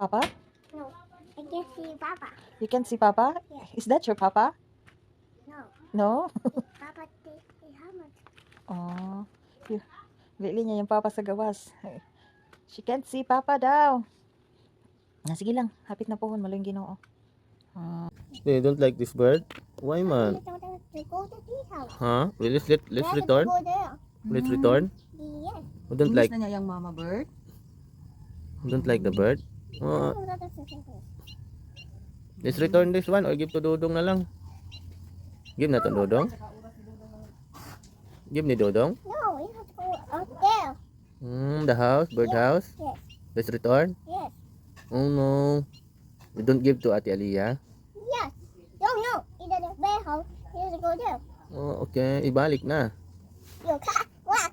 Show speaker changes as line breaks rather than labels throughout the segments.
Papa?
No, I can see Papa.
You can see Papa?
Yes.
Is that your Papa?
No,
No?
Papa take the helmet.
Oh. Bili niya yung Papa sa gawas. She can't see Papa daw. Sige lang. Hapit na pohon. Malo yung Ginoo.
You don't like this bird? Why, man?
To go to his house.
Huh? Let's
Where
return.
To go there.
Let's return.
Yes.
You don't like
na niya yung mama bird?
the bird? Oh, let's return this one or give to Dodong na lang. Give na to Dodong. Give ni Dodong.
No, we have to go out there.
The house, bird house.
Yes.
Let's return.
Yes.
Oh no. You don't give to Ate Aliyah.
Yes. No. In the bear house, you have to go there.
Oh, okay. Ibalik na.
You cat. What?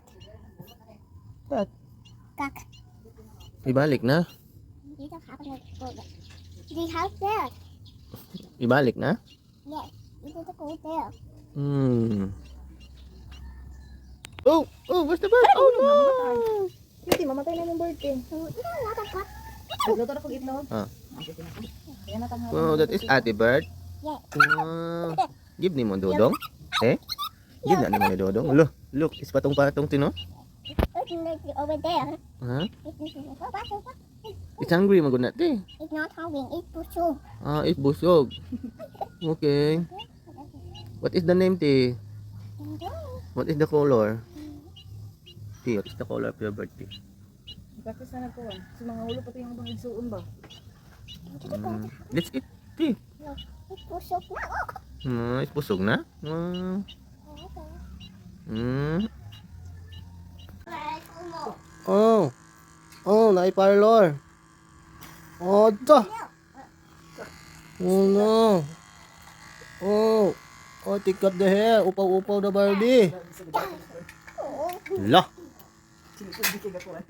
What?
Cat.
Ibalik na.
You don't have to go there. The house there.
Ibalik na.
Yes. You have to go there.
Oh, where's the bird? Oh no.
Hindi, mamatay na yung bird eh.
No, not a cat.
Nagluto na kong itlog.
Ah.
Kaya natanghal.
Oh, that is Ate Bird.
Yes.
Give ni mo Dodong. Give na naman ni Dodong. Look, is patong-patong tino.
It's like over there.
Huh?
It's
It's hungry magud na te.
not hungry. It's puso.
It's busog. Okay. What is the name te? What is the color? Te, what is the color of your bird te?
Practice na nagkuhan. Sa mga ulo pati yung bang igsuon ba?
Let's eat te.
It's puso na.
It's busog na. Oh, naay parlor. Oh, da. Oh no. Oh, take up the hair. Upaw-upaw na Barbie. La.
Sinikod di kagakuhan.